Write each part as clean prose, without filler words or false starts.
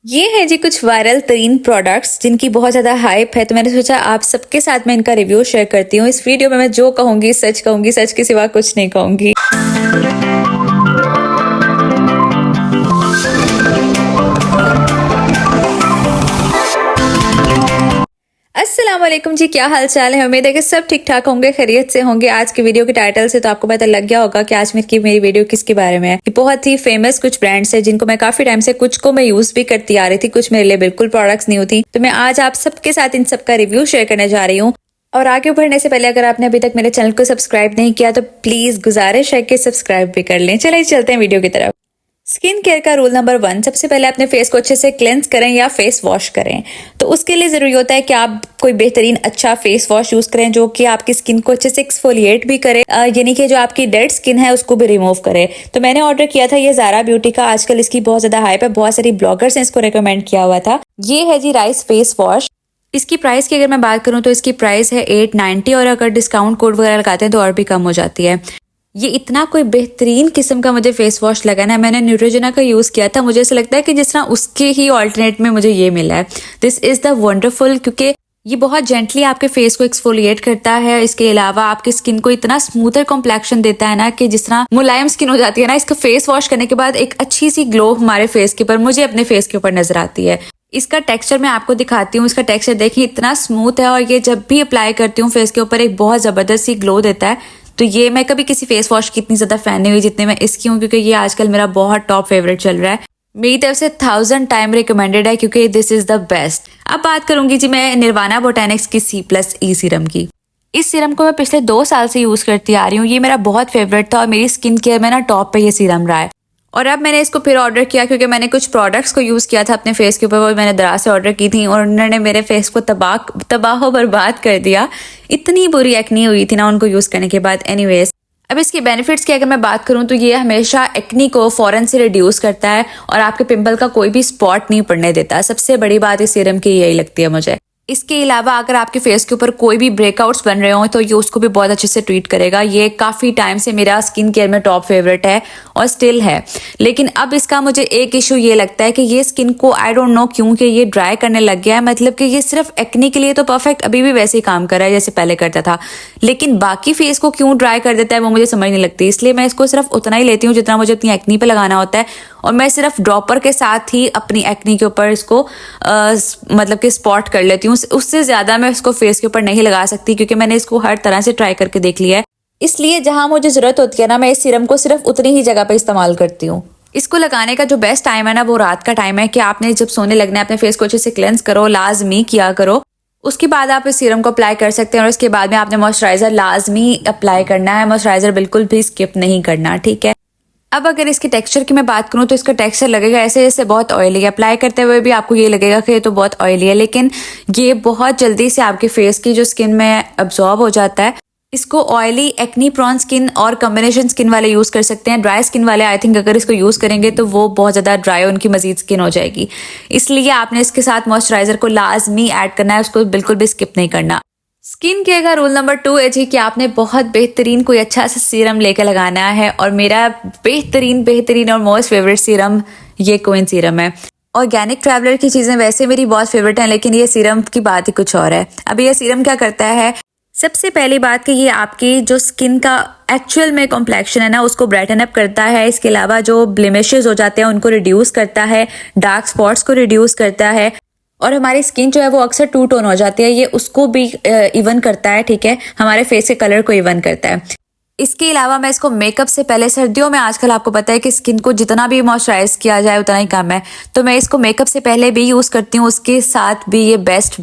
ये है जी कुछ वायरल तरीन प्रोडक्ट्स जिनकी बहुत ज़्यादा हाइप है, तो मैंने सोचा आप सबके साथ मैं इनका रिव्यू शेयर करती हूँ। इस वीडियो में मैं जो कहूँगी, सच के सिवा कुछ नहीं कहूँगी। अस्सलाम वालेकुम जी, क्या हाल चाल है। उम्मीद है कि सब ठीक ठाक होंगे, खैरियत से होंगे। आज की वीडियो के टाइटल से तो आपको पता लग गया होगा कि आज मेरी वीडियो किसके बारे में है। ये बहुत ही फेमस कुछ ब्रांड्स है जिनको मैं काफी टाइम से कुछ को मैं यूज भी करती आ रही थी, कुछ मेरे लिए बिल्कुल प्रोडक्ट्स नहीं होती। तो मैं आज आप सबके साथ इन सबका रिव्यू शेयर करने जा रही हूँ। और आगे बढ़ने से पहले अगर आपने अभी तक मेरे चैनल को सब्सक्राइब नहीं किया तो प्लीज गुजारिश है कि सब्सक्राइब भी कर लें। चलिए चलते हैं वीडियो की तरफ। स्किन केयर का रूल नंबर 1, सबसे पहले अपने फेस को अच्छे से क्लेंस करें या फेस वॉश करें। तो उसके लिए जरूरी होता है कि आप कोई बेहतरीन अच्छा फेस वॉश यूज करें जो कि आपकी स्किन को अच्छे से एक्सफोलिएट भी करे, यानी कि जो आपकी डेड स्किन है उसको भी रिमूव करे। तो मैंने ऑर्डर किया था ये ज़ारा ब्यूटी का। आजकल इसकी बहुत ज्यादा हाइप है, बहुत सारी ब्लॉगर्स ने इसको रिकमेंड किया हुआ था। ये है जी राइस फेस वॉश। इसकी प्राइस की अगर मैं बात करूं तो इसकी प्राइस है 890 और अगर डिस्काउंट कोड वगैरह लगाते हैं तो और भी कम हो जाती है। ये इतना कोई बेहतरीन किस्म का मुझे फेस वॉश लगा ना, मैंने न्यूट्रोजेना का यूज किया था, मुझे ऐसा लगता है कि जिस तरह उसके ही ऑल्टरनेट में मुझे ये मिला है। दिस इज द वंडरफुल, क्योंकि ये बहुत जेंटली आपके फेस को एक्सफोलिएट करता है। इसके अलावा आपकी स्किन को इतना स्मूथर कॉम्प्लेक्शन देता है ना कि जिस तरह मुलायम स्किन हो जाती है ना, इसका फेस वॉश करने के बाद एक अच्छी सी ग्लो हमारे फेस के ऊपर, मुझे अपने फेस के ऊपर नजर आती है। इसका टेक्सचर मैं आपको दिखाती हूँ। इसका टेक्सचर देखिए, इतना स्मूथ है और ये जब भी अप्लाई करती हूँ फेस के ऊपर एक बहुत जबरदस्त सी ग्लो देता है। तो ये मैं कभी किसी फेस वॉश की इतनी ज्यादा फैन नहीं हुई जितने मैं इसकी हूँ, क्योंकि ये आजकल मेरा बहुत टॉप फेवरेट चल रहा है। मेरी तरफ से 1000 टाइम रिकमेंडेड है, क्योंकि दिस इज द बेस्ट। अब बात करूंगी जी मैं निर्वाणा बोटैनिक्स की C+E सीरम की। इस सीरम को मैं पिछले 2 साल से यूज करती आ रही हूँ। ये मेरा बहुत फेवरेट था और मेरी स्किन केयर में ना टॉप पे ये सीरम रहा है। और अब मैंने इसको फिर ऑर्डर किया क्योंकि मैंने कुछ प्रोडक्ट्स को यूज किया था अपने फेस के ऊपर, वो मैंने दराज से ऑर्डर की थी और उन्होंने मेरे फेस को तबाह बर्बाद कर दिया। इतनी बुरी एक्नी हुई थी ना उनको यूज करने के बाद। एनीवेज, अब इसके बेनिफिट्स की अगर मैं बात करूं तो ये हमेशा एक्नी को फौरन से रिड्यूस करता है और आपके पिंपल का कोई भी स्पॉट नहीं पड़ने देता। सबसे बड़ी बात इस सीरम की यही लगती है मुझे। इसके अलावा अगर आपके फेस के ऊपर कोई भी ब्रेकआउट्स बन रहे हो तो ये उसको भी बहुत अच्छे से ट्रीट करेगा। ये काफी टाइम से मेरा स्किन केयर में टॉप फेवरेट है और स्टिल है। लेकिन अब इसका मुझे एक इशू ये लगता है कि ये स्किन को आई डोंट नो क्यों कि ये ड्राई करने लग गया है। मतलब कि ये सिर्फ एक्ने के लिए तो परफेक्ट अभी भी वैसे ही काम कर रहा है जैसे पहले करता था, लेकिन बाकी फेस को क्यों ड्राई कर देता है वो मुझे समझ नहीं लगती। इसलिए मैं इसको सिर्फ उतना ही लेती हूँ जितना मुझे अपनी एक्नी पे लगाना होता है, और मैं सिर्फ ड्रॉपर के साथ ही अपनी एक्नी के ऊपर इसको मतलब कि स्पॉट कर लेती हूँ। उससे ज्यादा मैं इसको फेस के ऊपर नहीं लगा सकती, क्योंकि मैंने इसको हर तरह से ट्राई करके देख लिया है। इसलिए जहां मुझे जरूरत होती है ना, मैं इस सीरम को सिर्फ उतनी ही जगह पे इस्तेमाल करती हूँ। इसको लगाने का जो बेस्ट टाइम है ना, वो रात का टाइम है कि आपने जब सोने लगना है अपने फेस को अच्छे से क्लेंस करो, लाजमी किया करो। उसके बाद आप इस सीरम को अप्लाई कर सकते हैं और उसके बाद में आपने मॉइस्चराइजर लाजमी अप्लाई करना है। मॉइस्चराइजर बिल्कुल भी स्किप नहीं करना, ठीक है। अब अगर इसके टेक्सचर की मैं बात करूं तो इसका टेक्सचर लगेगा ऐसे जैसे बहुत ऑयली है। अप्लाई करते हुए भी आपको ये लगेगा कि ये तो बहुत ऑयली है, लेकिन ये बहुत जल्दी से आपके फेस की जो स्किन में अब्जॉर्ब हो जाता है। इसको ऑयली, एक्नी प्रॉन स्किन और कॉम्बिनेशन स्किन वाले यूज कर सकते हैं। ड्राई स्किन वाले आई थिंक अगर इसको यूज करेंगे तो वो बहुत ज्यादा ड्राई, उनकी मजीद स्किन हो जाएगी। इसलिए आपने इसके साथ मॉइस्चराइजर को लाजमी ऐड करना है, उसको बिल्कुल भी स्किप नहीं करना। स्किन केयर का रूल नंबर 2 है जी कि आपने बहुत बेहतरीन कोई अच्छा सा सीरम लेकर लगाना है, और मेरा बेहतरीन और मोस्ट फेवरेट सीरम ये कोइन सीरम है। ऑर्गेनिक ट्रैवलर की चीजें वैसे मेरी बहुत फेवरेट हैं, लेकिन ये सीरम की बात ही कुछ और है। अब ये सीरम क्या करता है, सबसे पहली बात कि ये आपकी जो स्किन का एक्चुअल में कॉम्प्लेक्शन है ना, उसको ब्राइटन अप करता है। इसके अलावा जो ब्लेमिशेस हो जाते हैं उनको रिड्यूस करता है, डार्क स्पॉट्स को रिड्यूस करता है, और हमारी स्किन जो है वो अक्सर टू टोन हो जाती है, ये उसको भी इवन करता है, ठीक है। हमारे फेस के कलर को इवन करता है। इसके अलावा मैं इसको मेकअप से पहले, सर्दियों में आजकल आपको पता है कि स्किन को जितना भी मॉइस्चराइज किया जाए उतना ही कम है, तो मैं इसको मेकअप से पहले भी यूज करती हूँ। उसके साथ भी ये बेस्ट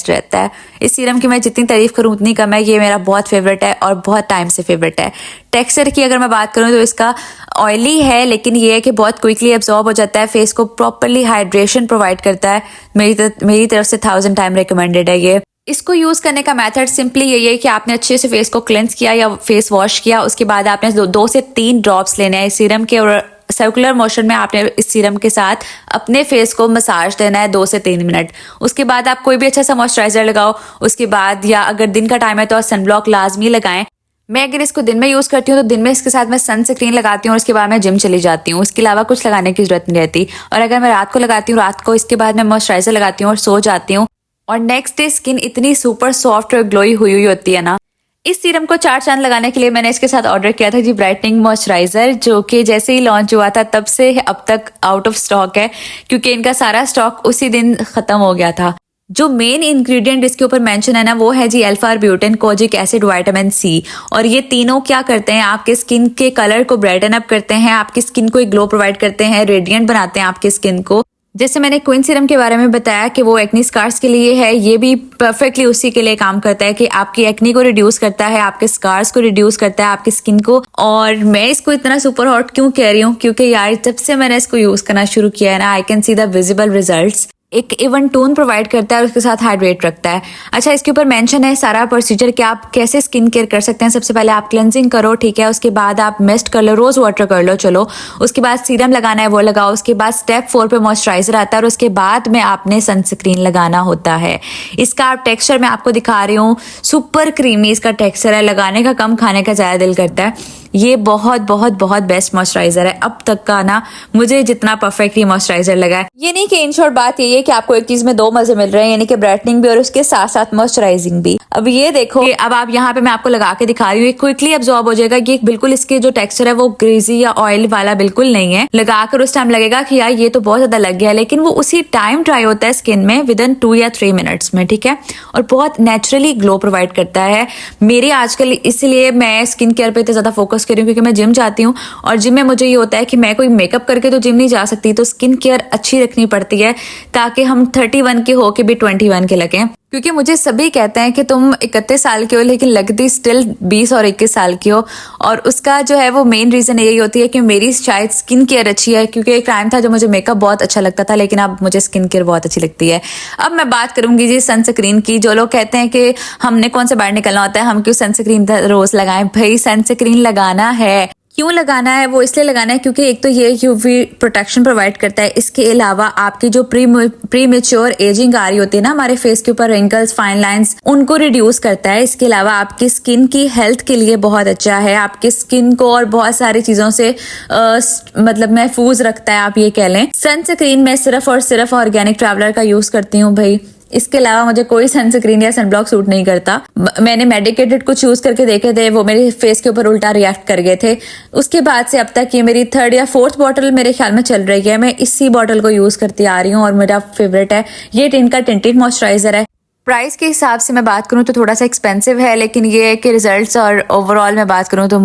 रहता है। इस सीरम की मैं जितनी तारीफ करूँ उतनी कम है। ये मेरा बहुत फेवरेट है और बहुत टाइम से फेवरेट है। टेक्सचर की अगर मैं बात करूँ तो इसका ऑयली है, लेकिन ये है कि बहुत क्विकली एब्जॉर्ब हो जाता है, फेस को प्रॉपरली हाइड्रेशन प्रोवाइड करता है। मेरी तरफ से 1000 टाइम रिकमेंडेड है ये। इसको यूज करने का मेथड सिंपली यही है कि आपने अच्छे से फेस को क्लेंस किया या फेस वॉश किया, उसके बाद आपने 2 से 3 ड्रॉप्स लेने हैं इस सीरम के, और सर्कुलर मोशन में आपने इस सीरम के साथ अपने फेस को मसाज देना है 2 से 3 मिनट। उसके बाद आप कोई भी अच्छा सा मॉइस्चराइजर लगाओ। उसके बाद, या अगर दिन का टाइम है तो सनब्लॉक लाजमी लगाएं। मैं अगर इसको दिन में यूज करती हूँ तो दिन में इसके साथ मैं सनस्क्रीन लगाती हूँ और उसके बाद मैं जिम चली जाती हूँ। उसके अलावा कुछ लगाने की जरूरत नहीं रहती। और अगर मैं रात को लगाती हूँ, रात को इसके बाद मैं मॉइस्चराइजर लगाती हूँ और सो जाती हूँ, और नेक्स्ट डे स्किन इतनी सुपर सॉफ्ट और ग्लोई हुई हुई होती है ना। इस सीरम को 4 चांद लगाने के लिए मैंने इसके साथ ऑर्डर किया था जी ब्राइटनिंग मॉइस्चराइजर, जो कि जैसे ही लॉन्च हुआ था तब से अब तक आउट ऑफ स्टॉक है, क्योंकि इनका सारा स्टॉक उसी दिन खत्म हो गया था। जो मेन इंग्रेडिएंट इसके ऊपर मेंशन है ना, वो है जी alpha arbutin, kojic acid, vitamin C. और ये तीनों क्या करते हैं, आपके स्किन के कलर को ब्राइटन अप करते हैं, आपकी स्किन को एक ग्लो प्रोवाइड करते हैं, रेडिएंट बनाते हैं आपकी स्किन को। जैसे मैंने क्वीन सीरम के बारे में बताया कि वो एक्नी स्कार्स के लिए है, ये भी परफेक्टली उसी के लिए काम करता है कि आपकी एक्नी को रिड्यूस करता है, आपके स्कार्स को रिड्यूस करता है, आपकी स्किन को। और मैं इसको इतना सुपर हॉट क्यों कह रही हूँ, क्योंकि यार जब से मैंने इसको यूज करना शुरू किया है ना, I can see the visible results. एक इवन टोन प्रोवाइड करता है और उसके साथ हाइड्रेट रखता है। अच्छा, इसके ऊपर मेंशन है सारा प्रोसीजर कि आप कैसे स्किन केयर कर सकते हैं। सबसे पहले आप क्लेंजिंग करो, ठीक है, उसके बाद आप मिस्ट कर लो, रोज वाटर कर लो, चलो, उसके बाद सीरम लगाना है वो लगाओ, उसके बाद स्टेप 4 पे मॉइस्चराइजर आता है और उसके बाद में आपने सनस्क्रीन लगाना होता है। इसका आप टेक्सचर मैं आपको दिखा रही हूँ, सुपर क्रीमी इसका टेक्सचर है, लगाने का कम खाने का ज्यादा दिल करता है। ये बहुत बहुत बहुत बेस्ट मॉइस्चराइजर है अब तक का ना, मुझे जितना परफेक्टली मॉइस्चराइजर लगा है। ये नहीं कि इन शॉर्ट बात ये है कि आपको एक चीज में 2 मजे मिल रहे हैं, यानी कि ब्राइटनिंग भी और उसके साथ साथ मॉइस्चराइजिंग भी। अब ये देखो, अब आप यहाँ पे मैं आपको लगा के दिखा रही हूँ, क्विकली अब्सॉर्ब हो जाएगा। ये बिल्कुल इसके जो टेक्सचर है वो ग्रीजी या ऑयल वाला बिल्कुल नहीं है। लगाकर उस टाइम लगेगा कि यार ये तो बहुत ज्यादा लग गया, लेकिन वो उसी टाइम ड्राई होता है स्किन में विद इन 2 या 3 मिनट्स में, ठीक है, और बहुत नेचुरली ग्लो प्रोवाइड करता है। मेरी आजकल इसलिए मैं स्किन केयर पे इतना ज्यादा फोकस कर रही हूँ, क्योंकि मैं जिम जाती हूँ और जिम में मुझे ये होता है कि मैं कोई मेकअप करके तो जिम नहीं जा सकती, तो स्किन केयर अच्छी रखनी पड़ती है ताकि हम 31 के होके भी 21 के लगें। क्योंकि मुझे सभी कहते हैं कि तुम 31 साल की हो लेकिन लगती स्टिल 20 और 21 साल की हो, और उसका जो है वो मेन रीजन यही होती है कि मेरी शायद स्किन केयर अच्छी है। क्योंकि एक टाइम था जो मुझे मेकअप बहुत अच्छा लगता था, लेकिन अब मुझे स्किन केयर बहुत अच्छी लगती है। अब मैं बात करूंगी जी सनस्क्रीन की। जो लोग कहते हैं कि हमने कौन से बाहर निकलना होता है, हम क्यों सनस्क्रीन रोज लगाएं, भाई सनस्क्रीन लगाना है। क्यों लगाना है, वो इसलिए लगाना है क्योंकि एक तो ये यूवी प्रोटेक्शन प्रोवाइड करता है, इसके अलावा आपकी जो प्री मेच्योर एजिंग आ रही होती है ना हमारे फेस के ऊपर, रिंकल्स, फाइन लाइंस, उनको रिड्यूस करता है। इसके अलावा आपकी स्किन की हेल्थ के लिए बहुत अच्छा है, आपकी स्किन को और बहुत सारी चीजों से मतलब महफूज रखता है, आप ये कह लें। सनस्क्रीन में सिर्फ और सिर्फ ऑर्गेनिक ट्रैवलर का यूज करती हूँ भाई, इसके अलावा मुझे कोई सनस्क्रीन या सनब्लॉक सूट नहीं करता। मैंने मेडिकेटेड कुछ यूज करके देखे थे, वो मेरे फेस के ऊपर उल्टा रिएक्ट कर गए थे। उसके बाद से अब तक ये मेरी 3rd या 4th बॉटल मेरे ख्याल में चल रही है। मैं इसी बॉटल को यूज करती आ रही हूँ और मेरा फेवरेट है। ये इनका टिंटेड मॉइस्चराइजर है। प्राइस के हिसाब से मैं बात करूँ तो थोड़ा सा एक्सपेंसिव है, लेकिन ये है कि रिजल्ट्स और ओवरऑल मैं बात करूँ तो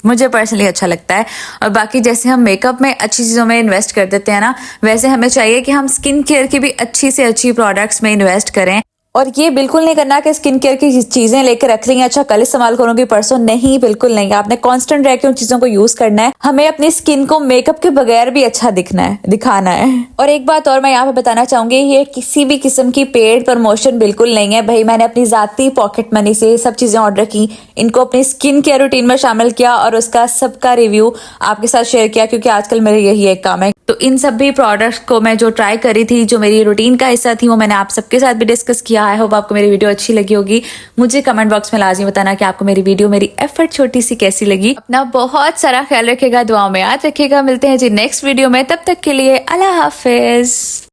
मुझे पर्सनली अच्छा लगता है। और बाकी जैसे हम मेकअप में अच्छी चीज़ों में इन्वेस्ट कर देते हैं ना, वैसे हमें चाहिए कि हम स्किन केयर की भी अच्छी से अच्छी प्रोडक्ट्स में इन्वेस्ट करें। और ये बिल्कुल नहीं करना कि स्किन केयर की चीजें लेकर रख लेंगे, अच्छा कल इस्तेमाल करूंगी परसों, नहीं, बिल्कुल नहीं। आपने कांस्टेंट रह के उन चीजों को यूज करना है। हमें अपनी स्किन को मेकअप के बगैर भी अच्छा दिखाना है। और एक बात और मैं यहाँ पे बताना चाहूंगी, ये किसी भी किस्म की पेड प्रमोशन बिल्कुल नहीं है भाई। मैंने अपनी जाती पॉकेट मनी से सब चीजें ऑर्डर की, इनको अपनी स्किन केयर रूटीन में शामिल किया और उसका सबका रिव्यू आपके साथ शेयर किया, क्योंकि आजकल मेरे यही एक काम है। तो इन सभी प्रोडक्ट्स को मैं जो ट्राई करी थी, जो मेरी रूटीन का हिस्सा थी, वो मैंने आप सबके साथ भी डिस्कस किया। आई होप आपको मेरी वीडियो अच्छी लगी होगी। मुझे कमेंट बॉक्स में लाजमी बताना कि आपको मेरी वीडियो, मेरी एफर्ट छोटी सी कैसी लगी। अपना बहुत सारा ख्याल रखिएगा, दुआओं में याद रखिएगा। मिलते हैं जी नेक्स्ट वीडियो में, तब तक के लिए अल्लाह हाफिज।